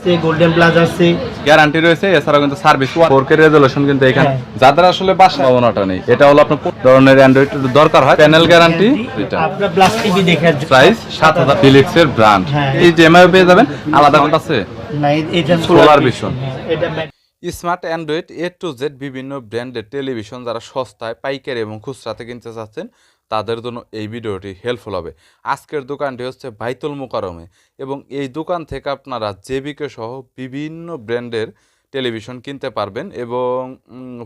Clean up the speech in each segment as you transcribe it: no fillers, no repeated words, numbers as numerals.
আছে, golden plus আছে, guarantee রয়েছে। এছাড়াও কিন্তু সার্ভিস 4K রেজোলিউশন কিন্তু এখানে যাদের আসলে বাসা পাওনাটা নেই, এটা হলো আপনার কোন ধরনের অ্যান্ড্রয়েড দরকার হয়, প্যানেল গ্যারান্টি। এটা আপনার প্লাস টিভি দেখার প্রাইস 7000, ফিলিপসের ব্র্যান্ড। এই জেএমআই পেয়ে যাবেন। আলাদা কোনটা আছে না, এটা সোলার ভিশন। এটা smart Android A to Z বিভিন্ন ব্র্যান্ডের টেলিভিশন যারা সস্তায় পাইকারি এবং খুচরাতে কিনতে চাচ্ছেন তাদের জন্য এই ভিডিওটি হেল্পফুল হবে। আজকের দোকানটি হচ্ছে বাইতুল মোকাররমে এবং এই দোকান থেকে আপনারা জেবিকে সহ বিভিন্ন ব্র্যান্ডের টেলিভিশন কিনতে পারবেন এবং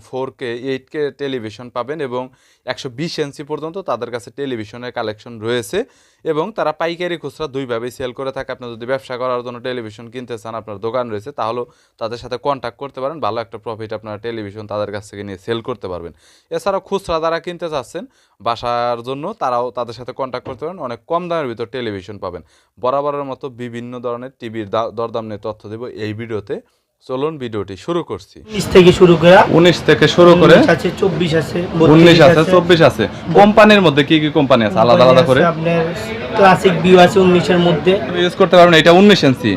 4K 8K টেলিভিশন পাবেন এবং 120 ইঞ্চি পর্যন্ত তাদের কাছে টেলিভিশনের কালেকশন রয়েছে এবং তারা পাইকারি খুচরা দুইভাবেই সেল করে থাকে। আপনি যদি ব্যবসা করার জন্য টেলিভিশন কিনতে চান, আপনার দোকান রয়েছে, তাহলেও তাদের সাথে কন্ট্যাক্ট করতে পারেন। ভালো একটা প্রফিট আপনারা টেলিভিশন তাদের কাছ থেকে নিয়ে সেল করতে পারবেন। এছাড়াও খুচরা যারা কিনতে চাচ্ছেন বাসার জন্য, তারাও তাদের সাথে কন্ট্যাক্ট করতে পারেন। অনেক কম দামের ভিতর টেলিভিশন পাবেন। বরাবরের মতো বিভিন্ন ধরনের টিভির দরদাম নিয়ে তথ্য দেব এই ভিডিওতে। চলুন ভিডিওটি শুরু করছি। 19 থেকে শুরু করে 24 আছে, 19 আছে, 24 আছে। কোম্পানির মধ্যে কি কি কোম্পানি আছে আলাদা আলাদা করে? আপনার ক্লাসিক ভিউ আছে 19 এর মধ্যে ইউজ করতে পারবেন। এটা 19 ইঞ্চি।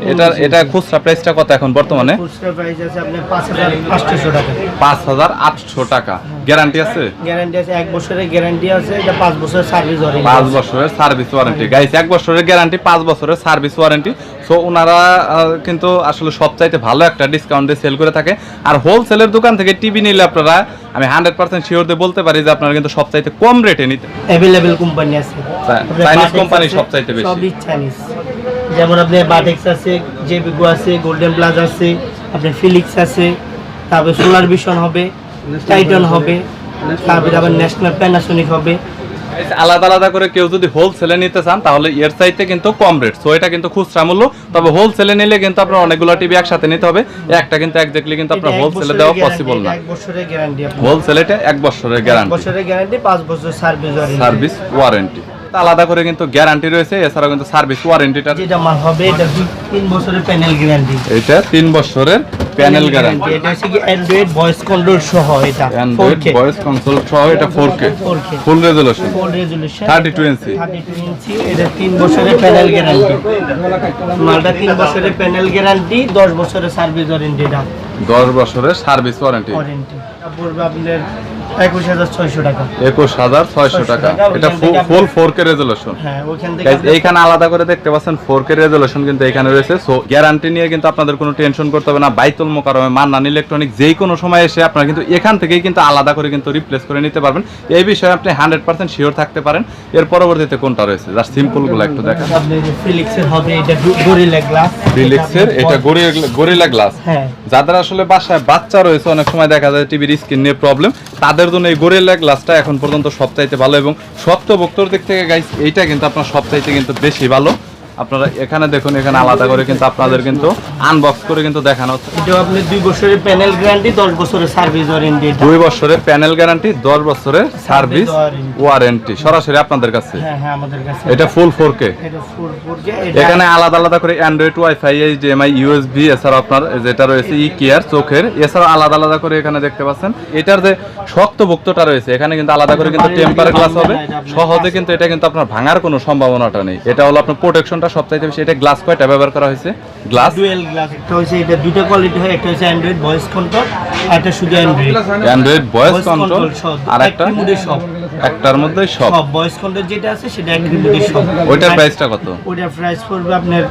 এটা খুচরা প্রাইসটা কত এখন বর্তমানে? খুচরা প্রাইস আছে আপনার 5800 টাকা। 5800 টাকা। গ্যারান্টি আছে? গ্যারান্টি আছে, 1 বছরের গ্যারান্টি আছে। এটা 5 বছরের সার্ভিস ওয়ারেন্টি। 5 বছরের সার্ভিস ওয়ারেন্টি। গাইস 1 বছরের গ্যারান্টি, 5 বছরের সার্ভিস ওয়ারেন্টি। সো ওনারা কিন্তু আসলে সবচাইতে ভালো একটা ডিসকাউন্টে সেল করে থাকে। আর হোলসেলের দোকান থেকে টিভি নিলে আপনারা আমি 100% শিওর দিয়ে বলতে পারি যে আপনারা কিন্তু সবচাইতে কম রেটে নিতে। अवेलेबल কোম্পানি আছে। চাইনিজ কোম্পানি সবচাইতে বেশি। সবই চাইনিজ। যেমন আপনি বাটেক্স আছে, জেবিগো আছে, গোল্ডেন প্লাস আছে, আপনি ফিলিক্স আছে, তারপরে সোলার ভিশন হবে, টাইটন হবে, তারপরে আবার ন্যাশনাল প্যানাসোনিক হবে। আলাদা আলাদা করে কেউ যদি হোলসেলে নিতে চান তাহলে এর চাইতে কিন্তু কম রেট। সো এটা কিন্তু খুচরা মূল্য। তবে হোলসেলে নিলে কিন্তু আপনার অনেকগুলো টিভি একসাথে নিতে হবে। একটা কিন্তু এক্স্যাক্টলি কিন্তু আপনার হোলসেলে দেওয়া পসিবল না। 1 বছরের গ্যারান্টি। হোলসেলে এটা 1 বছরের গ্যারান্টি। 1 বছরের গ্যারান্টি, 5 বছর সার্ভিস ওয়ারেন্টি। আলাদা করে কিন্তু গ্যারান্টি রয়েছে। এছাড়াও কিন্তু সার্ভিস ওয়ারেন্টিটা যেটা মাল হবে এটা 3 বছরের প্যানেল গ্যারান্টি। এটা 3 বছরের প্যানেল গ্যারান্টি। এটা হচ্ছে কি অ্যান্ড্রয়েড ভয়েস কন্ট্রোল সহ। এটা অ্যান্ড্রয়েড ভয়েস কন্ট্রোল সহ। এটা 4K ফুল রেজোলিউশন 32 ইঞ্চি। এটা 3 বছরের প্যানেল গ্যারান্টি। মালটা 3 বছরের প্যানেল গ্যারান্টি, 10 বছরের সার্ভিস ওয়ারেন্টি। এটা 10 বছরের সার্ভিস ওয়ারেন্টি। পড়বে আপনার 21600 টাকা। 21600 টাকা। এটা ফুল 4K রেজোলিউশন। হ্যাঁ, ওখান থেকে এইখানে আলাদা করে দেখতে পাচ্ছেন 4K রেজোলিউশন কিন্তু এখানে রয়েছে। সো গ্যারান্টি নিয়ে কিন্তু আপনাদের কোনো টেনশন করতে হবে না। বাইতুল মোকাররমে মান্নান ইলেকট্রনিক যেই কোনো সময় এসে আপনারা কিন্তু এখান থেকেই কিন্তু আলাদা করে কিন্তু রিপ্লেস করে নিতে পারবেন। এই বিষয়ে আপনি 100% শিওর থাকতে পারেন। এর পরবর্তীতে কোনটা রয়েছে জাস্ট সিম্পল গুলো একটু দেখেন। আপনি ফিলিক্সের হবে, এটা গরিলা গ্লাস। ফিলিক্সের এটা গরিলা গ্লাস। হ্যাঁ, যাদের আসলে বাসায় বাচ্চা রয়েছে, অনেক সময় দেখা যায় টিভির স্ক্রিন নিয়ে প্রবলেম, তাদের জন্য এই গরিলা গ্লাসটা এখন পর্যন্ত সবচাইতে ভালো এবং শক্তপোক্তর দিক থেকে গাইস এইটা কিন্তু আপনার সবচাইতে কিন্তু বেশি ভালো। আপনারা এখানে দেখুন, এখানে আলাদা করে কিন্তু আপনাদের কিন্তু আনবক্স করে কিন্তু দেখানো হচ্ছে। এটা আপনি 2 বছরের প্যানেল গ্যারান্টি, 10 বছরের সার্ভিস ওয়ারেন্টি। 2 বছরের প্যানেল গ্যারান্টি, 10 বছরের সার্ভিস ওয়ারেন্টি সরাসরি আপনাদের কাছে। হ্যাঁ হ্যাঁ, আমাদের কাছে। এটা ফুল 4K। এটা ফুল 4K। এখানে আলাদা আলাদা করে অ্যান্ড্রয়েড, ওয়াইফাই, HDMI, USB, এছাড়া আপনার যেটা রয়েছে কেয়ার চোখের, এছাড়া আলাদা আলাদা করে এখানে দেখতে পাচ্ছেন এটার যে শক্তপোক্তটা রয়েছে এখানে কিন্তু আলাদা করে কিন্তু টেম্পার গ্লাস হবে। সহজে কিন্তু এটা কিন্তু আপনার ভাঙার কোনো সম্ভাবনাটা নেই। এটা হলো আপনার প্রোটেকশনটা সবচাইতে বেশি। এটা গ্লাস কয়টা ব্যবহার করা হয়েছে? Glass dual glass. একটা হচ্ছে এটা দুটো কোয়ালিটি হয়, একটা হচ্ছে অ্যান্ড্রয়েড ভয়েস কন্ট্রোল আর একটা শুধু অ্যান্ড্রয়েড ভয়েস কন্ট্রোল আর একটা রিমোটে সব। একটার মধ্যে সব ভয়েস কন্ট্রোল যেটা আছে সেটা এক রিমোটে সব। ওইটার প্রাইসটা কত? ওইটার প্রাইস পড়বে আপনার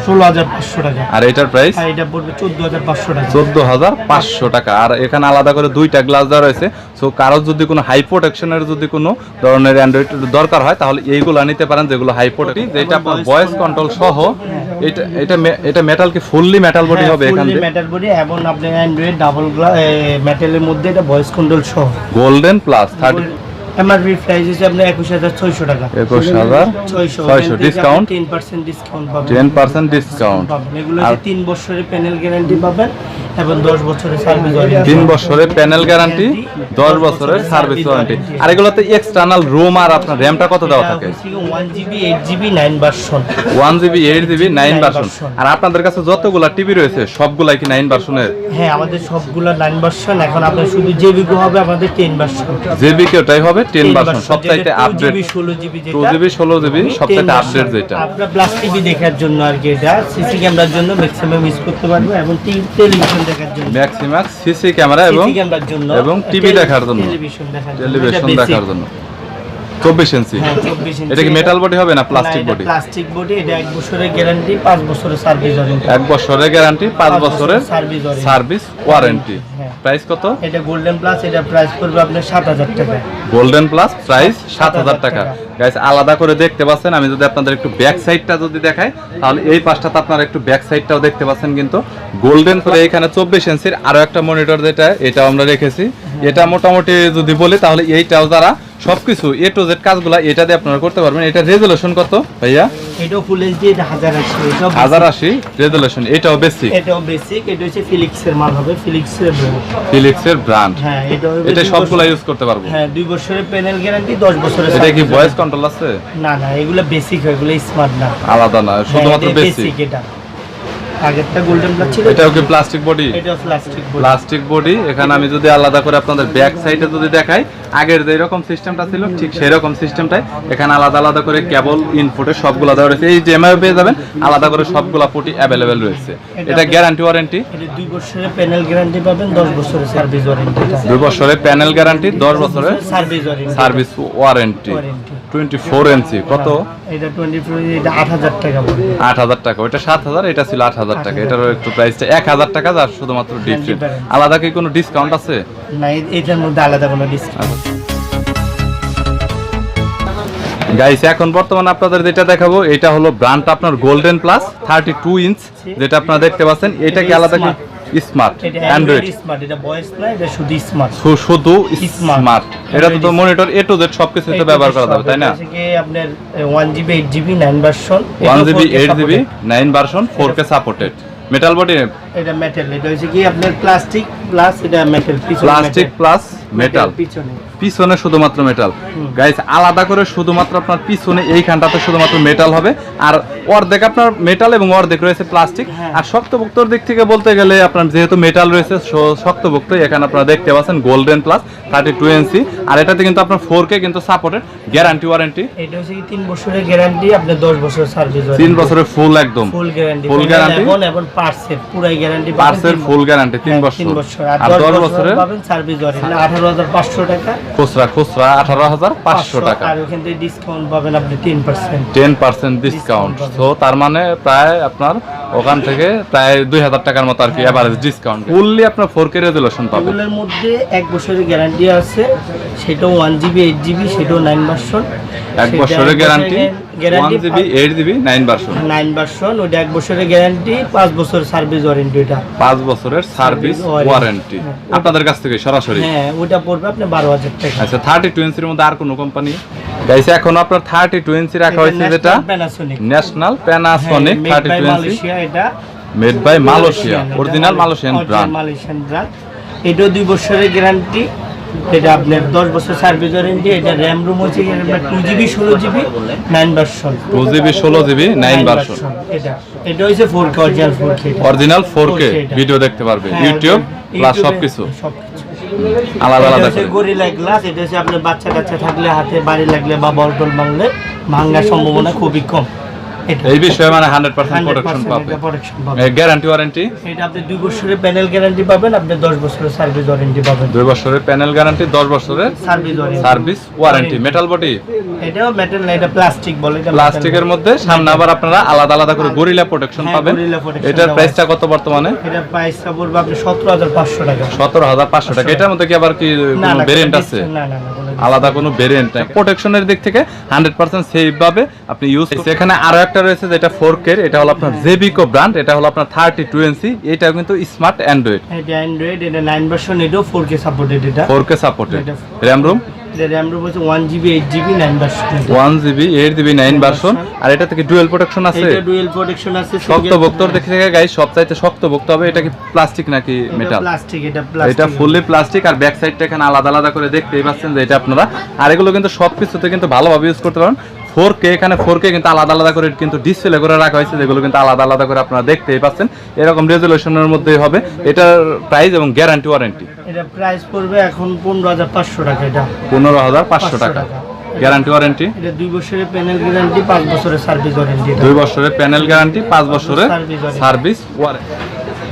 16500 টাকা। আর এটার প্রাইস? আর এটা পড়বে 14500 টাকা। 14500 টাকা। আর এখানে আলাদা করে দুইটা গ্লাস দেওয়া রয়েছে। সো কারো যদি কোনো হাই প্রোটেকশনের যদি কোনো ধরনের অ্যান্ড্রয়েড দরকার হয় তাহলে এইগুলো নিতে পারেন, যেগুলো হাই প্রোটেকশন, যেটা আপনার ভয়েস কন্ট্রোল সহ। এটা মেটাল কি ফুললি মেটাল বডি হবে? এখানে ফুললি মেটাল বডি এবং আপনি অ্যান্ড্রয়েড ডাবল গ্লাস মেটালের মধ্যে এটা ভয়েস কন্ট্রোল সহ। গোল্ডেন প্লাস 30 এমআরপি প্রাইস হচ্ছে আপনার 21600 টাকা। 21600 ডিসকাউন্ট, 10% ডিসকাউন্ট পাবেন। 10% ডিসকাউন্ট। এগুলো হচ্ছে 3 বছরের প্যানেল গ্যারান্টি পাবেন এবং 10 বছরের সার্ভিস ওয়ারেন্টি। 3 বছরের প্যানেল গ্যারান্টি, 10 বছরের সার্ভিস ওয়ারেন্টি। আর এগুলোতে এক্সটার্নাল রোম আর আপনার র‍্যামটা কত দেওয়া থাকে? 1GB 8GB 9 version. 1GB 8GB 9 version. আর আপনাদের কাছে যতগুলা টিভি রয়েছে সবগুলাই কি 9 ভার্সনের? হ্যাঁ, আমাদের সবগুলা 9 ভার্সন। এখন আপনার শুধু জেবিকো হবে আমাদের 10 ভার্সন। জেবিকো ওটাই হবে 10 ভার্সন, সবচাইতে আপডেট। 2GB 16GB যেটা, 2GB 16GB সবচাইতে আপডেট যেটা। আপনার প্লাস টিভি দেখার জন্য আর কি, এটা সিসি ক্যামেরার জন্য ম্যাক্সিমাম ইউজ করতে পারবে এবং টেলিভিশন দেখার জন্য ম্যাক্সিমাম সিসি ক্যামেরা এবং সিসি ক্যামেরার জন্য এবং টিভি দেখার জন্য, টেলিভিশন দেখার জন্য, টেলিভিশন এটা দেখার basic। জন্য। 24 ইঞ্চি। হ্যাঁ, 24 ইঞ্চি। এটা কি মেটাল বডি হবে না প্লাস্টিক বডি? Plastic body. এটা 1 বছরের গ্যারান্টি, 5 বছরের সার্ভিস ওয়ারেন্টি। 1 বছরের গ্যারান্টি, 5 বছরের সার্ভিস সার্ভিস ওয়ারেন্টি। হ্যাঁ। প্রাইস কত? এটা গোল্ডেন প্লাস, এটা প্রাইস পড়বে আপনার 7000 টাকা। গোল্ডেন প্লাস প্রাইস 7000 টাকা। গাইস আলাদা করে দেখতে পাচ্ছেন। আমি যদি আপনাদের একটু ব্যাক সাইডটা যদি দেখাই, তাহলে এই পাশটাতে আপনারা একটু ব্যাক সাইডটাও দেখতে পাচ্ছেন। কিন্তু গোল্ডেন করে এখানে 24 ইঞ্চির আরো একটা মনিটর যেটা, এটাও আমরা রেখেছি। এটা মোটামুটি যদি বলি তাহলে এইটাও যারা সবকিছু এ টু জেড কাজগুলো এটা দিয়ে আপনারা করতে পারবেন। এটা রেজুলেশন কত ভাইয়া? এটাও ফুল এইচডি, এটা 1080। এটাও 1080 রেজুলেশন। এটাও বেসিক। এটাও বেসিক। এটা হচ্ছে ফিলিক্সের মাল হবে, ফিলিক্সের ব্র্যান্ড। ফিলিক্সের ব্র্যান্ড। হ্যাঁ, এটা সবগুলো ইউজ করতে পারবো। হ্যাঁ, 2 বছরের প্যানেল গ্যারান্টি, 10 বছরের। এটা কি ভয়েস কন্ট্রোল আছে? না না, এগুলো বেসিক হয়, এগুলো স্মার্ট না, আলাদা না, শুধুমাত্র হ্যাঁ, বেসিক। এটা আগেরটা গোল্ডেন প্লাস ছিল, এটাও কি প্লাস্টিক বডি? এটা প্লাস্টিক বডি। Plastic body. এখানে আমি যদি আলাদা করে আপনাদের ব্যাক সাইডে যদি দেখাই, আগের যে রকম সিস্টেমটা ছিল ঠিক সেই রকম সিস্টেমটাই এখানে আলাদা আলাদা করে কেবল ইনপুটে সবগুলো দেওয়া রয়েছে। এই যে এমআই পেয়ে যাবেন আলাদা করে সবগুলা পুটি অ্যাভেলেবেল রয়েছে। এটা গ্যারান্টি ওয়ারেন্টি? এটা 2 বছরের প্যানেল গ্যারান্টি পাবেন, 10 বছরের সার্ভিস ওয়ারেন্টি। 2 বছরের প্যানেল গ্যারান্টি, 10 বছরের সার্ভিস ওয়ারেন্টি। Service warranty. 24 ইঞ্চি কত? এটা 24, এটা 8000 টাকা পড়বে। 8000 টাকা। ওইটা 7000, এটা ছিল 8000 টাকা। এটারও একটু প্রাইসটা 1000 টাকা, যার শুধুমাত্র ডিফারেন্ট। আলাদা কি কোনো ডিসকাউন্ট আছে? না, এটার মধ্যে আলাদা কোনো ডিসকাউন্ট। গাইস এখন বর্তমানে আপনাদের যেটা দেখাবো এটা হলো ব্র্যান্ড আপনার গোল্ডেন প্লাস 32 ইঞ্চ, যেটা আপনারা দেখতে পাচ্ছেন। এটা কি আলাদা কি স্মার্ট এটা অ্যান্ড্রয়েড স্মার্ট, এটা ভয়েস না, এটা শুধু স্মার্ট। শুধু স্মার্ট। এটা তো মনিটর এ টু জেড সবকিছুতে ব্যবহার করা যাবে, তাই না? এটা কি আপনার 1GB 8GB 9 version. 1GB 8GB 9 version 4K supported. Metal body? এটা মেটাল। এটা হচ্ছে কি আপনার প্লাস্টিক প্লাস এটা মেটাল। Plastic plus metal. পিছনে পিছনে শুধুমাত্র মেটাল। গাইস আলাদা করে শুধুমাত্র আপনার পিছনে এইখানটাতে শুধুমাত্র মেটাল হবে, আর অর্ধেক আপনার মেটাল এবং অর্ধেক রয়েছে প্লাস্টিক। আর শক্তপোক্তর দিক থেকে বলতে গেলে আপনার যেহেতু মেটাল রয়েছে শক্তপোক্ত, এখানে আপনারা দেখতে পাচ্ছেন গোল্ডেন প্লাস 32 ইঞ্চি। আর এটাতে কিন্তু আপনার 4K কিন্তু সাপোর্টেড। Guarantee warranty? এটা হচ্ছে কি 3 বছরের গ্যারান্টি, আপনার 10 বছরের সার্ভিস। 3 বছরের ফুল একদম ফুল গ্যারান্টি। ফুল গ্যারান্টি এবং পার্টসের পুরাই গ্যারান্টি। পার্টসের ফুল গ্যারান্টি 3 বছর। আর 10 বছরের পাবেন সার্ভিস ওয়ারেন্টি 18500 টাকা। খুচরা 18500 টাকা। আর ওখান থেকে ডিসকাউন্ট পাবেন আপনি 10%। 10% ডিসকাউন্ট। তো তার মানে প্রায় আপনার ওখান থেকে প্রায় 2000 টাকার মতো আর কি এভারেজ ডিসকাউন্ট। ফুললি আপনার 4K রেজুলেশন পাবেন। এগুলোর মধ্যে 1 বছরের গ্যারান্টি আছে, সেটাও 1GB 8GB, সেটাও 9 ভার্সন। 1 বছরের guarantee, 1GB 8GB 9 version. 9 version, ওটা 1 বছরের গ্যারান্টি, 5 বছরের সার্ভিস ওয়ারেন্টি। এটা 5 বছরের সার্ভিস ওয়ারেন্টি আপনাদের কাছ থেকে সরাসরি। হ্যাঁ, ওটা পড়বে আপনি 12000 টাকা। আচ্ছা, 32 ইঞ্চির মধ্যে আর কোনো কোম্পানি? গাইস এখন আপনার 32 ইঞ্চি রাখা হয়েছে, যেটা ন্যাশনাল প্যানাসোনিক 32 ইঞ্চি। এটা made by Malaysia, original Malaysian brand. Malaysian brand. এটাও 2 বছরের গ্যারান্টি, এটা আপনার 10 বছর সার্ভিস ওয়ারেন্টি। এটা র‍্যাম রুম হচ্ছে আপনার 2GB 16GB 9 version. 2GB 16GB 9 version. এটা হচ্ছে 4K অরিজিনাল 4K ভিডিও দেখতে পারবে, ইউটিউব প্লাস সবকিছু আলাদা আলাদা করে। Gorilla glass. এটা হচ্ছে আপনার বাচ্চা কাচ্চা থাকলে হাতে বাড়ি লাগলে বা বলটল ভাঙলে ভাঙার সম্ভাবনা খুবই কম। এই বিষয়ে মানে 100% প্রোটেকশন পাবে। Guarantee warranty? এটা আপনি 2 বছরের প্যানেল গ্যারান্টি পাবেন, আপনি 10 বছরের সার্ভিস ওয়ারেন্টি পাবেন। 2 বছরের প্যানেল গ্যারান্টি, 10 বছরের সার্ভিস ওয়ারেন্টি। Metal body? এটাও মেটাল না, এটা প্লাস্টিক বলে। এটা প্লাস্টিকের মধ্যে সামনে আবার আপনারা আলাদা আলাদা করে গরিলা প্রোটেকশন পাবেন। এটার প্রাইসটা কত বর্তমানে? এটা প্রাইসটা পড়বে আপনি 17500 টাকা। 17500 টাকা। এটার মধ্যে কি আবার কি কোনো ভেরিয়েন্ট আছে? না না, আলাদা কোনো ভেরিয়েন্ট নাই। প্রোটেকশনের দিক থেকে 100% সেফ ভাবে আপনি ইউজ। এখানে আরো একটা আরেকটা রয়েছে যেটা 4K, এটা হলো আপনার জেবিকো ব্র্যান্ড, এটা হলো আপনার 32 ইঞ্চি, এটাও কিন্তু স্মার্ট অ্যান্ড্রয়েড। এটা অ্যান্ড্রয়েড, এটা 9 ভার্সন, এটাও 4K সাপোর্টেড। এটা 4K সাপোর্টেড। র্যাম রোম, এটা র্যাম রোম হচ্ছে 1GB 8GB 9 version. 1GB 8GB 9 version. আর এটা থেকে ডুয়াল প্রোটেকশন আছে। এটা ডুয়াল প্রোটেকশন আছে। শক্তপোক্ত দেখে থেকে গাইস সবচাইতে শক্তপোক্ত হবে। এটা কি প্লাস্টিক নাকি মেটাল? প্লাস্টিক। এটা প্লাস্টিক, এটা ফুললি প্লাস্টিক। আর ব্যাক সাইডটা এখানে আলাদা আলাদা করে দেখতেই পাচ্ছেন যে এটা আপনারা। আর এগুলো কিন্তু সবকিছুতে কিন্তু ভালোভাবে ইউজ করতে পারেন। 4K, এখানে 4K কিন্তু আলাদা আলাদা করে কিন্তু ডিসপ্লে করে রাখা হয়েছে, যেগুলো কিন্তু আলাদা আলাদা করে আপনারা দেখতেই পাচ্ছেন। এরকম রেজুলেশনের মধ্যেই হবে। এটার প্রাইস এবং গ্যারান্টি ওয়ারেন্টি, এটা প্রাইস পড়বে এখন 15,500 টাকা। এটা 15,500 টাকা। গ্যারান্টি ওয়ারেন্টি, এটা 2 বছরের প্যানেল গ্যারান্টি, 5 বছরের সার্ভিস ওয়ারেন্টি। 2 বছরের প্যানেল গ্যারান্টি, 5 বছরের সার্ভিস ওয়ারেন্টি।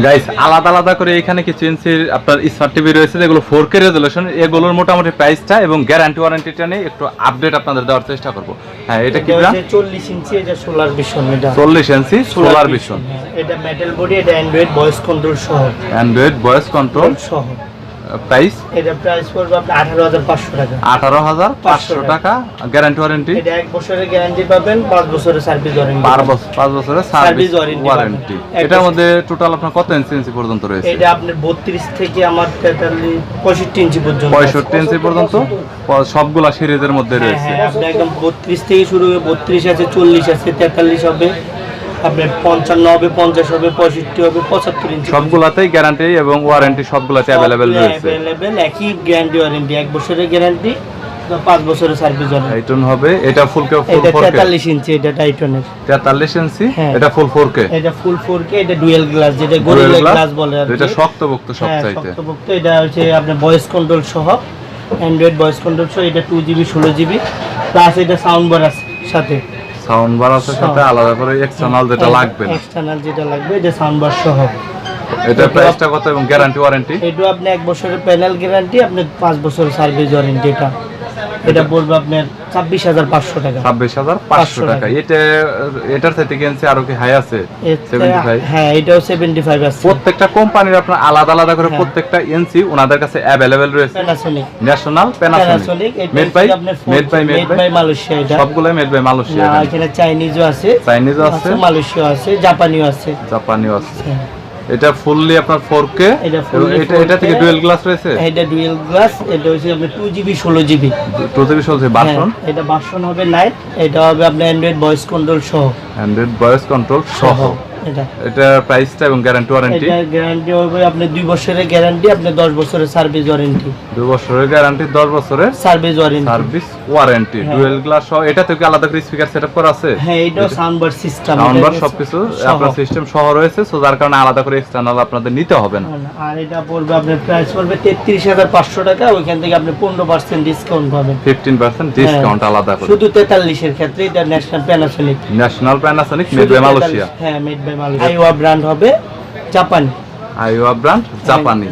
গাইস, আলাদা আলাদা করে এখানে কিছু ইঞ্চির আপনার স্মার্ট টিভি রয়েছে যেগুলো 4K রেজুলেশন। এগুলোর মোটামুটি প্রাইসটা এবং গ্যারান্টি ওয়ারেন্টিটা নিয়ে একটু আপডেট আপনাদের দেওয়ার চেষ্টা করব। হ্যাঁ, এটা কি ব্র্যান্ড? 40 ইঞ্চি, এটা সোলার ভিশন। এটা 40 ইঞ্চি সোলার ভিশন। এটা মেটাল বডি, এটা অ্যান্ড্রয়েড ভয়েস কন্ট্রোল সহ। অ্যান্ড্রয়েড ভয়েস কন্ট্রোল সহ। প্রাইস, এটা প্রাইস পড়বে আপনার 18,500 টাকা। 18,500 টাকা। গ্যারান্টি ওয়ারেন্টি, এটা 1 বছরের গ্যারান্টি পাবেন, 5 বছরের সার্ভিস ওয়ারেন্টি। 5 বছরের সার্ভিস ওয়ারেন্টি। এটার মধ্যে টোটাল আপনার কত ইঞ্চি পর্যন্ত রয়েছে? এটা আপনার 32 থেকে আমার 65 ইঞ্চি পর্যন্ত। 65 ইঞ্চি পর্যন্ত সবগুলা সিরিজের মধ্যে রয়েছে। হ্যাঁ, আপনি একদম 32 থেকে শুরু করে 32 আছে, 40 আছে, 43 হবে, আপনার 55 হবে, 50 হবে, 65 হবে, 75 ইঞ্চি। সবগুলাতেই গ্যারান্টি এবং ওয়ারেন্টি সবগুলাতে अवेलेबल রয়েছে। अवेलेबल একই গ্যারান্টি ওয়ারেন্টি, 1 বছরের গ্যারান্টি, 5 বছরের সার্ভিস ওয়ারেন্টি। টাইটন হবে, এটা ফুল 4K। এটা 43 ইঞ্চি, এটা টাইটনের 43 ইঞ্চি, হ্যাঁ। এটা ফুল 4K। এটা ফুল 4K, এটা ডুয়াল গ্লাস, যেটা গরিলা গ্লাস বলে আর কি। এটা শক্তপোক্ত সবচাইতে। শক্তপোক্ত। এটা হচ্ছে আপনার ভয়েস কন্ট্রোল সহ, অ্যান্ড্রয়েড ভয়েস কন্ট্রোল সহ। এটা 2GB 16GB প্লাস এটা সাউন্ড বার আছে সাথে। সাউন্ড বার আছে সাথে, আলাদা করে এক্সটার্নাল যেটা লাগবে না। এক্সটার্নাল যেটা লাগবে, এটা সাউন্ড বার সহ। এটা প্রাইসটা কত এবং গ্যারান্টি ওয়ারেন্টি? এটা আপনি 1 বছরের প্যানেল গ্যারান্টি, আপনি 5 বছরের সার্ভিস ওয়ারেন্টি। এটা পড়বে আপনার 26,500 টাকা। 26,500 টাকা। এটার থেকে কিনছে আরো কি হাই আছে? 75। হ্যাঁ, এটাও 75 আছে। প্রত্যেকটা কোম্পানির আপনার আলাদা আলাদা করে প্রত্যেকটা এনসি ওনাদের কাছে अवेलेबल রয়েছে। Panasonic, National Panasonic, made by Malaysia. এটা সবগুলাই মেড বাই মালয়েশিয়া। না, এখানে চাইনিজও আছে, মালয়েশিয়া আছে, জাপানিও আছে। এটা ফুললি আপনার 4K। এটা থেকে ডুয়াল গ্লাস রয়েছে। এটা ডুয়াল গ্লাস, এটা হচ্ছে আপনার 2GB 16GB। 2GB 16GB version. এটা ভার্সন হবে 9। এটা হবে আপনার অ্যান্ড্রয়েড ভয়েস কন্ট্রোল সহ। অ্যান্ড্রয়েড ভয়েস কন্ট্রোল সহ। এটা প্রাইসটা এবং গ্যারান্টি ওয়ারেন্টি? এটা গ্যারান্টি হবে আপনার 2 বছরের গ্যারান্টি, আপনার 10 বছরের সার্ভিস ওয়ারেন্টি। 2 বছরের গ্যারান্টি, 10 বছরের সার্ভিস ওয়ারেন্টি। ডুয়াল গ্লাস সহ। এটা থেকে আলাদা করে স্পিকার সেটআপ করা আছে? হ্যাঁ, এটাও sound bar system, sound bar সবকিছু আপনার সিস্টেম সহ রয়েছে, সো যার কারণে আলাদা করে এক্সটার্নাল আপনাদের নিতে হবে না। আর এটা পড়বে আপনার প্রাইস পড়বে 33,500 টাকা। ওইখান থেকে আপনি 15% ডিসকাউন্ট পাবেন। 15% ডিসকাউন্ট আলাদা করে। শুধু 43 এর ক্ষেত্রে। এটা national Panasonic made by Malaysia. হ্যাঁ, made by Malaysia. Aiwa brand হবে, জাপানি। আইওয়া ব্র্যান্ড, জাপানি।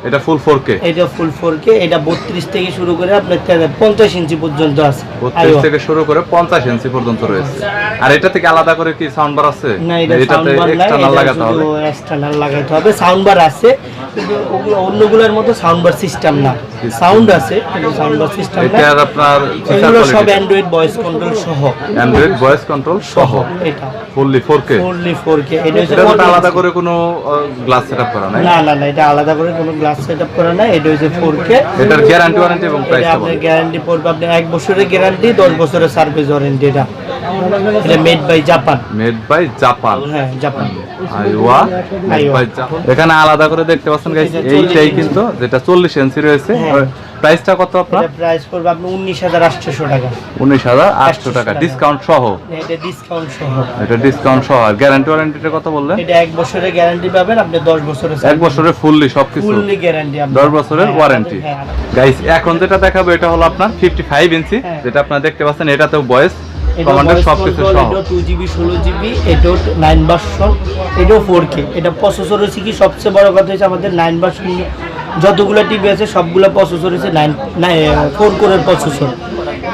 এটা ফুল 4K। এটা ফুল 4K। এটা 32 থেকে শুরু করে আপনার 50 ইঞ্চি পর্যন্ত আছে। 32 থেকে শুরু করে 50 ইঞ্চি পর্যন্ত রয়েছে। আর এটা থেকে আলাদা করে কি সাউন্ড বার আছে? না, এটাতে এক্সটার্নাল লাগাতে হবে। এক্সটার্নাল লাগাতে হবে। সাউন্ড বার আছে, কিন্তু ওগুলো অন্যগুলোর মতো সাউন্ড বার সিস্টেম না। সাউন্ড আছে, কিন্তু সাউন্ড বার সিস্টেম না। এটা আপনার এগুলো সব অ্যান্ড্রয়েড ভয়েস কন্ট্রোল সহ। অ্যান্ড্রয়েড ভয়েস কন্ট্রোল সহ। এটা ফুললি 4K। এটা হচ্ছে আলাদা করে কোনো গ্লাস সেটআপ করা নাই? না, এটা আলাদা করে কোনো গ্লাস সেটআপ করা নাই। এটা হচ্ছে 4K। এটার গ্যারান্টি ওয়ারেন্টি এবং প্রাইস কত? আপনার গ্যারান্টি পড়বে আপনি 1 বছরের গ্যারান্টি, 10 বছরের সার্ভিস ওয়ারেন্টি। এটা মেড বাই জাপান। হ্যাঁ, Japan. Aiwa made by Japan. এখানে আলাদা করে দেখতে পাচ্ছেন গাইস, এইটাই কিন্তু যেটা 40 ইঞ্চি রয়েছে। প্রাইসটা কত আপনার? এটা প্রাইস পড়বে আপনি 19,800 টাকা। 19,800 টাকা ডিসকাউন্ট সহ। এটা ডিসকাউন্ট সহ। এটা ডিসকাউন্ট সহ। আর গ্যারান্টি ওয়ারেন্টিটা কত বললেন? এটা 1 বছরের গ্যারান্টি পাবেন, আপনি 10 বছরের 1 বছরের ফুললি সবকিছু ফুললি গ্যারান্টি, 10 বছরের ওয়ারেন্টি। গাইস, এখন যেটা দেখাবো এটা হলো আপনার 55 ইঞ্চি, যেটা আপনারা দেখতে পাচ্ছেন। এটাতেও ভয়েস কমান্ডার সবকিছু সহ। এটা 2GB 16GB, এটা 9 ভার্সন, এটাও 4K। এটা প্রসেসর হচ্ছে কি সবচেয়ে বড় কথা হচ্ছে আমাদের 9 ভার্সন যতগুলো টিভি আছে সবগুলো প্রসেসর হচ্ছে 4 কোরের প্রসেসর।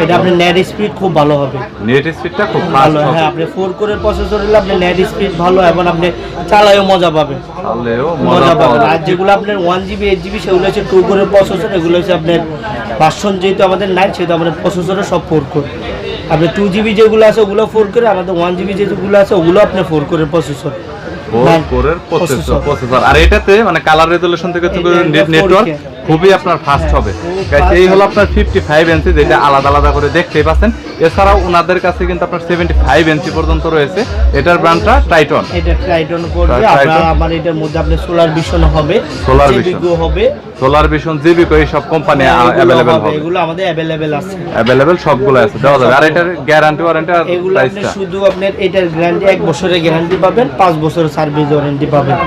এটা আপনার নেট স্পিড খুব ভালো হবে। নেট স্পিডটা খুব ভালো। হ্যাঁ, আপনি 4 কোরের প্রসেসর হলে আপনি নেট স্পিড ভালো এবং আপনি চালায়ও মজা পাবেন। আর যেগুলো আপনার 1GB 8GB সেগুলো হচ্ছে 2 কোরের প্রসেসর। এগুলো হচ্ছে আপনার ভার্সন যেহেতু আমাদের 9, সেহেতু আমাদের প্রসেসরে সব 4 কোর। আপনি 2GB যেগুলো আছে ওগুলো 4 করে, আমাদের 1GB যেগুলো আছে ওগুলো আপনার 4 করে প্রসেসর। 4 কোরের প্রসেসর। আর এটাতে মানে কালার রেজোলিউশন থেকে নেটওয়ার্ক খুবই আপনার ফাস্ট হবে। গাইস এই হলো আপনার 55 ইঞ্চি, যেটা আলাদা আলাদা করে দেখতেই পাচ্ছেন। এছাড়াও ওনাদের কাছে কিন্তু আপনার 75 ইঞ্চি পর্যন্ত রয়েছে। এটার ব্র্যান্ডটা টাইটন। এটা টাইটন করবে। আমার এটার মধ্যে আপনার সোলার ভিশন হবে, জিবিগো হবে, সোলার ভিশন, জিবিগো এই সব কোম্পানি अवेलेबल হবে। এগুলো আমাদের अवेलेबल আছে, अवेलेबल সবগুলো আছে, দেওয়া যাবে। আর এটার গ্যারান্টি ওয়ারেন্টি আর প্রাইসটা শুধু আপনার এটার গ্যারান্টি 1 বছরের গ্যারান্টি পাবেন, 5 বছরের সার্ভিস ওয়ারেন্টি পাবেন।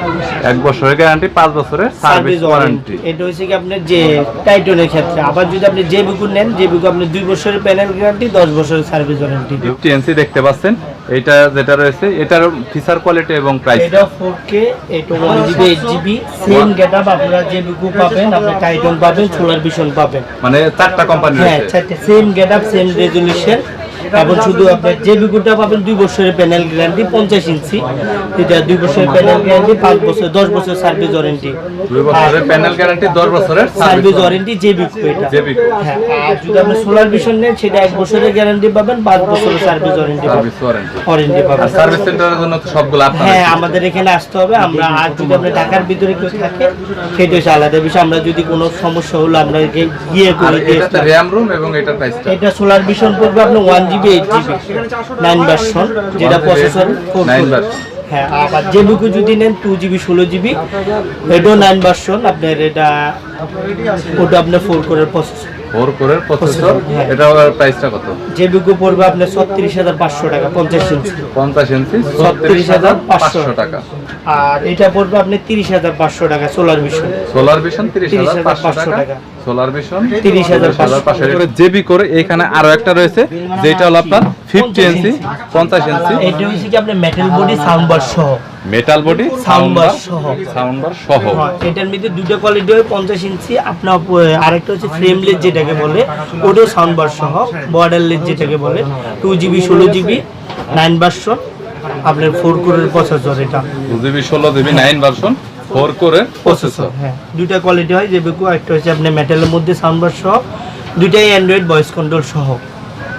1 বছরের গ্যারান্টি, 5 বছরের সার্ভিস ওয়ারেন্টি। এটা হচ্ছে কি আপনার যে টাইটনের ক্ষেত্রে। আবার যদি আপনি জেবিগো নেন, জেবিগো আপনি 2 বছরের প্যানেল গ্যারান্টি, 10 বছরের সার্ভিস ওয়ারেন্টি। 50 ইঞ্চি দেখতে পাচ্ছেন, এটা যেটা রয়েছে এটার ফিচার কোয়ালিটি এবং প্রাইস। এটা 4K, এটা 1GB 8GB সেম গেটআপ। আপনারা জেবিগো পাবেন, আপনি টাইটন পাবেন, সোলার ভিশন পাবেন। মানে 4টা কোম্পানি রয়েছে। হ্যাঁ, 4টা সেম গেটআপ, সেম রেজোলিউশন। এবং শুধু আপনি জেবিগোটা পাবেন 2 বছরের প্যানেল গ্যারান্টি 50 ইঞ্চি, এটা 2 বছরের প্যানেল গ্যারান্টি, 5 বছর 10 বছর সার্ভিস ওয়ারেন্টি। 2 বছরের প্যানেল গ্যারান্টি, 10 বছরের সার্ভিস ওয়ারেন্টি জেবিগো এটা। জেবিগো। হ্যাঁ, আর যদি আপনি সোলার ভিশন নেন সেটা 1 বছরের গ্যারান্টি পাবেন, 5 বছরের সার্ভিস ওয়ারেন্টি পাবেন। ওয়ারেন্টি পাবেন। আর সার্ভিস সেন্টারের জন্য তো সবগুলো আপনারা। হ্যাঁ, আমাদের এখানে আসতে হবে। আমরা আর যদি আপনি ঢাকার ভিতরে কেউ থাকে সেটা হচ্ছে আলাদা বিষয়। আমরা যদি কোনো সমস্যা হলো আমরা গিয়ে করে দিই। এটাতে র‍্যাম রুম এবং এটার প্রাইসটা। এটা সোলার ভিশন পড়বে আপনার 1GB 8GB 9 ভার্সন, যেটা প্রসেসর 9 ভার্সন। হ্যাঁ, আবার জেবিগো যদি নেন 2GB 16GB, এটাও 9 ভার্সন আপনার। এটা ওটা আপনার 4 কোরের প্রসেসর। 4 কোরের প্রসেসর। এটার প্রাইসটা কত? জেবিগো পড়বে আপনার 36,500 টাকা 50 ইঞ্চি। 50 ইঞ্চি 36,500 টাকা। আর এটা পড়বে আপনি 30,500 টাকা সোলার ভিশন। সোলার ভিশন 30,500 টাকা। সোলার ভিশন 30,500 করে জেবি করে। এখানে আরো একটা রয়েছে যেটা হলো আপনার 50 ইঞ্চি 50 ইঞ্চি। এটা হচ্ছে কি আপনার মেটাল বডি সাউন্ড বার সহ। মেটাল বডি সাউন্ড বার সহ। এটার মধ্যে দুটো কোয়ালিটি হয়, 50 ইঞ্চি আপনার, আরেকটা হচ্ছে ফ্রেমলেস যেটাকে বলে, ওটাও সাউন্ড বার সহ। বর্ডারলেস যেটাকে বলে 2GB 16GB 9 ভার্সন আপনার 4 কোরের প্রসেসর। এটা 2GB 16GB 9 ভার্সন 4 কোরের প্রসেসর। হ্যাঁ, দুইটা কোয়ালিটি হয় জেবিগো। একটা হচ্ছে আপনার মেটালের মধ্যে সাউন্ড বার সহ, দুইটাই অ্যান্ড্রয়েড ভয়েস কন্ট্রোল সহ।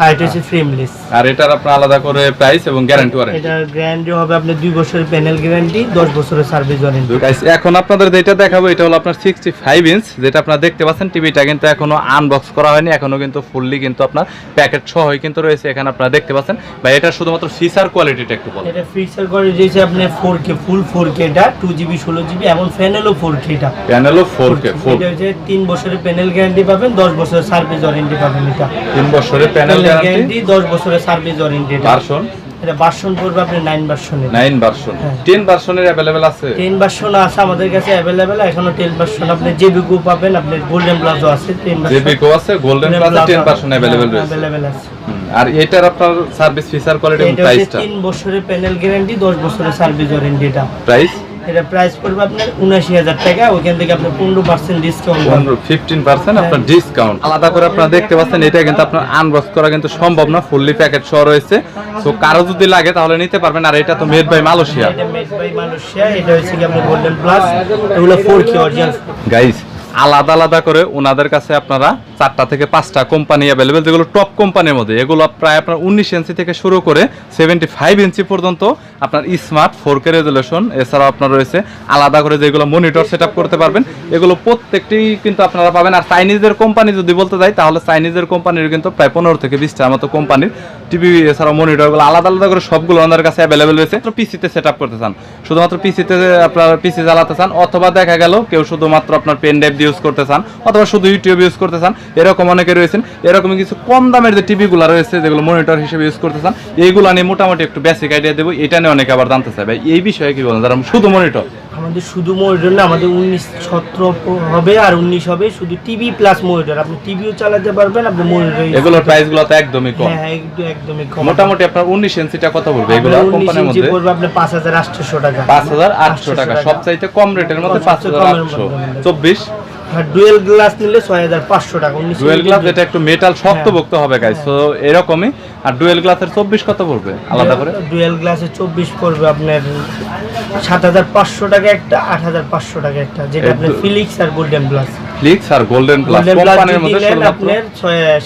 আর এটা হচ্ছে ফ্রেমলেস। আর এটার আপনার আলাদা করে প্রাইস এবং গ্যারান্টি ওয়ারেন্টি। এটার গ্যারান্টি হবে আপনার 2 বছরের প্যানেল গ্যারান্টি, 10 বছরের সার্ভিস ওয়ারেন্টি। গাইস এখন আপনাদের যেটা দেখাবো এটা হলো আপনার 65 ইঞ্চ, যেটা আপনারা দেখতে পাচ্ছেন। টিভিটা কিন্তু এখনো আনবক্স করা হয়নি, এখনো কিন্তু ফুললি কিন্তু আপনার প্যাকেট সহই কিন্তু রয়েছে এখানে আপনারা দেখতে পাচ্ছেন। বা এটা শুধুমাত্র ফিচার কোয়ালিটিটা একটু বলুন। এটা ফিচার কোয়ালিটি হচ্ছে আপনার 4K, ফুল 4K, এটা 2GB 16GB, এমন প্যানেলও 4K। এটা প্যানেলও 4K। এটা হচ্ছে 3 বছরের প্যানেল গ্যারান্টি পাবেন, 10 বছরের সার্ভিস ওয়ারেন্টি পাবেন। এটা 3 বছরের প্যানেল গ্যারান্টি, 10 বছরের সার্ভিস ওয়ারেন্টি। ভার্সন এটা ভার্সন পড়বে আপনি 9 ভার্সনে। 9 ভার্সন। 10 ভার্সনের अवेलेबल আছে। 10 ভার্সন আছে আমাদের কাছে अवेलेबल। এখনো 10 ভার্সন আপনি জেবিগো পাবেন, আপনি গোল্ডেন প্লাজো আছে 10 ভার্সন। জেবিগো আছে, গোল্ডেন প্লাজো 10 ভার্সন अवेलेबल রয়েছে। अवेलेबल আছে। আর এটার আপনার সার্ভিস ফিচার কোয়ালিটি এবং প্রাইসটা। 3 বছরের প্যানেল গ্যারান্টি, 10 বছরের সার্ভিস ওয়ারেন্টি। এটা প্রাইস, এটা প্রাইস পড়বে আপনার 79,000 টাকা। ওখান থেকে আপনি 15% ডিসকাউন্ট পাবেন। 15% আপনার ডিসকাউন্ট আলাদা করে আপনারা দেখতে পাচ্ছেন। এটা কিন্তু আপনার আনবক্স করা কিন্তু সম্ভব না, ফুললি প্যাকেট সহ রয়েছে। সো কারো যদি লাগে তাহলে নিতে পারবেন। আর এটা তো মেড বাই মালয়েশিয়া। এটা মেড বাই মালয়েশিয়া। এটা হচ্ছে কি আপনার গোল্ডেন প্লাস, এগুলো 4K অরিজিনাল। গাইস আলাদা আলাদা করে ওনাদের কাছে আপনারা 4টা থেকে 5টা কোম্পানি অ্যাভেলেবেল, যেগুলো টপ কোম্পানির মধ্যে। এগুলো প্রায় আপনার 19 ইঞ্চি থেকে শুরু করে 75 ইঞ্চি পর্যন্ত আপনার স্মার্ট 4K রেজুলেশন। এছাড়াও আপনার রয়েছে আলাদা করে যেগুলো মনিটর সেট আপ করতে পারবেন, এগুলো প্রত্যেকটি কিন্তু আপনারা পাবেন। আর চাইনিজের কোম্পানি যদি বলতে যাই তাহলে চাইনিজের কোম্পানির কিন্তু প্রায় 15 থেকে 20টার মতো কোম্পানির টিভি এছাড়াও মনিটরগুলো আলাদা আলাদা করে সবগুলো ওনাদের কাছে অ্যাভেলেবেল রয়েছে। পিসিতে সেট আপ করতে চান, শুধুমাত্র পিসিতে আপনার পিসি চালাতে চান, অথবা দেখা গেল কেউ শুধুমাত্র আপনার পেন ড্রাইভ ইউজ করতে চান, অথবা শুধু ইউটিউব ইউজ করতে চান, এরকম অনেকে রয়েছেন। এরকমই কিছু কম দামের যে টিভিগুলো রয়েছে যেগুলো মনিটর হিসেবে ইউজ করতে চান, এইগুলো নিয়ে মোটামুটি একটু বেসিক আইডিয়া দেবো। এটা নিয়ে অনেকে আবার জানতে চাই ভাই এই বিষয়ে কি বলেন, যারা শুধু মনিটর। আমাদের শুধু মনিটর না, আমাদের 19 17 হবে আর 19 হবে শুধু টিভি প্লাস মনিটর। আপনি টিভিও চালাতে পারবেন, আপনি মনিটর। এগুলোর প্রাইসগুলো তো একদমই কম। হ্যাঁ, একদমই কম। মোটামুটি আপনার 19 ইঞ্চিটা কত পড়বে এগুলো কোম্পানির মধ্যে? পড়বে আপনার 5,800 টাকা। 5,800 টাকা সবচাইতে কম রেটের মধ্যে। 5,800 24 ডুয়েল গ্লাস নিলে 6,500 টাকা। ডুয়েল গ্লাস, এটা একটু মেটাল শক্তপোক্ত হবে গাইস। তো এরকমই আর ডুয়েল গ্লাসের 24 কত পড়বে আলাদা করে? ডুয়েল গ্লাসে 24 পড়বে আপনার 7500 টাকা একটা, 8500 টাকা একটা, যেটা আপনার ফিলিক্স আর গোল্ডেন প্লাস। ফিলিক্স আর গোল্ডেন প্লাস কোম্পানির মধ্যে আপনার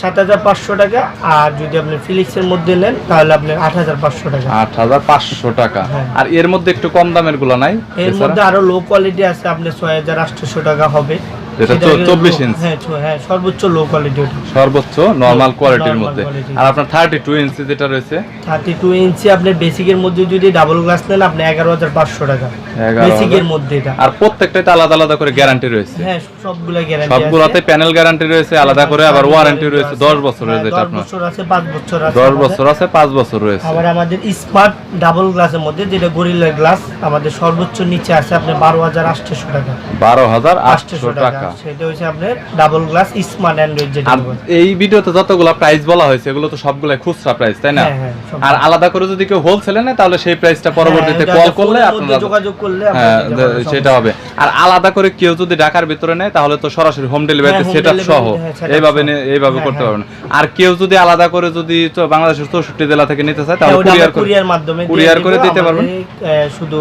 7500 টাকা, আর যদি আপনি ফিলিক্সের মধ্যে নেন তাহলে আপনার 8500 টাকা। 8500 টাকা। হ্যাঁ। আর এর মধ্যে একটু কম দামের গুলো নাই? এর মধ্যে আরো লো কোয়ালিটি আছে, আপনার 6800 টাকা হবে, যেটা 24 ইঞ্চি। হ্যাঁ সর্বোচ্চ লো কোয়ালিটি, ওটা সর্বোচ্চ নরমাল কোয়ালিটির normal মধ্যে। quality। আর আপনার 32 ইঞ্চি যেটা রয়েছে 32 ইঞ্চি আপনার বেসিকের মধ্যে যদি ডাবল গ্লাস নেন আপনি 11500 টাকা 11,000 বেসিকের মধ্যে এটা। আর প্রত্যেকটাতে আলাদা আলাদা করে গ্যারান্টি রয়েছে? হ্যাঁ সবগুলা গ্যারান্টি আছে, সবগুলোতে প্যানেল গ্যারান্টি রয়েছে আলাদা করে, আবার ওয়ারেন্টি রয়েছে 10 বছরের, যেটা 10 আপনার বছর আছে, 5 বছর আছে, 10 বছর আছে, 5 বছর রয়েছে। আবার আমাদের স্মার্ট ডাবল গ্লাসের মধ্যে যেটা গরিলা গ্লাস আমাদের সর্বোচ্চ নিচে আছে আপনার 12800 টাকা। 12800 টাকা। সেটা হচ্ছে আপনার ডাবল গ্লাস স্মার্ট অ্যান্ড্রয়েড যেটা আর বলে। এই ভিডিওতে যতগুলো প্রাইস বলা হয়েছে এগুলো তো সবগুলাই খুচরা প্রাইস, তাই না? হ্যাঁ, হ্যাঁ, সব। আর আলাদা করে যদি কেউ হোলসেলে নেয় তাহলে সেই প্রাইসটা পরবর্তীতে হ্যাঁ, কল যাতে করলে ফোনের মধ্যে আপনারা যোগাযোগ করলে হ্যাঁ আপনারা দিতে পারবেন, সেটা হবে। আর আলাদা করে কেউ যদি ঢাকার ভিতরে নেয় তাহলে তো সরাসরি হোম ডেলিভারিতে হ্যাঁ, home সেটআপ delivery, সহ হ্যাঁ, setup এইভাবে সহ। এইভাবে হ্যাঁ, করতে হ্যাঁ। পারবেন। আর কেউ যদি আলাদা করে যদি বাংলাদেশের 64 জেলা থেকে নিতে চায় তাহলে ওটা আমরা কুরিয়ার কুরিয়ার মাধ্যমে কুরিয়ার করে দিতে পারবেন। শুধু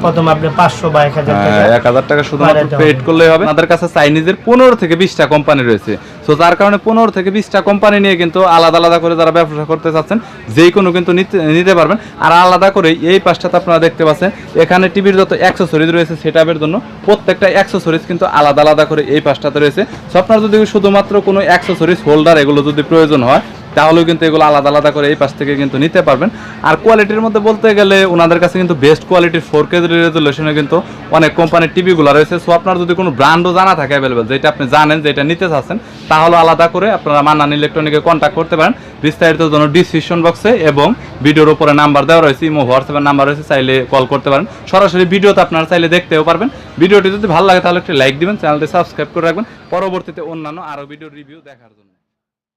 প্রথম আপনি 500 বা 1000 টাকা 1000 টাকা শুধুমাত্র বাড়াতে হবে। পেড করলেই হবে। আমাদের কাছে চাইনিজের 15 থেকে 20টা কোম্পানি রয়েছে, সো তার কারণে 15 থেকে 20টা কোম্পানি নিয়ে কিন্তু আলাদা আলাদা করে যারা ব্যবসা করতে চাচ্ছেন যে কোনো কিন্তু নিতে পারবেন। আর আলাদা করে এই পাশটাতে আপনারা দেখতে পাচ্ছেন এখানে টিভির যত অ্যাক্সেসরিজ রয়েছে সেটআপের জন্য প্রত্যেকটা অ্যাক্সেসরিজ কিন্তু আলাদা আলাদা করে এই পাশটাতে রয়েছে। সো আপনার যদি শুধুমাত্র কোনো অ্যাক্সেসরিজ হোল্ডার এগুলো যদি প্রয়োজন হয় তাহলেও কিন্তু এগুলো আলাদা আলাদা করে এই পাশ থেকে কিন্তু নিতে পারবেন। আর কোয়ালিটির মধ্যে বলতে গেলে ওনাদের কাছে কিন্তু বেস্ট কোয়ালিটির 4K রেজুলেশনে কিন্তু অনেক কোম্পানির টিভিগুলো রয়েছে। সো আপনার যদি কোনো ব্র্যান্ডও জানা থাকে অ্যাভেলেবেল, যেটা আপনি জানেন যেটা নিতে চাচ্ছেন, তাহলে আলাদা করে আপনারা মান্নান ইলেকট্রনিকে কন্ট্যাক্ট করতে পারেন। বিস্তারিত জন্য ডিসক্রিপশন বক্সে এবং ভিডিওর উপরে নাম্বার দেওয়া রয়েছে, ইমো হোয়াটসঅ্যাপের নাম্বার রয়েছে, চাইলে কল করতে পারেন। সরাসরি ভিডিওতে আপনারা চাইলে দেখতেও পারবেন। ভিডিওটি যদি ভালো লাগে তাহলে একটি লাইক দিবেন, চ্যানেলটি সাবস্ক্রাইব করে রাখবেন পরবর্তীতে অন্যান্য আরও ভিডিও রিভিউ দেখার জন্য।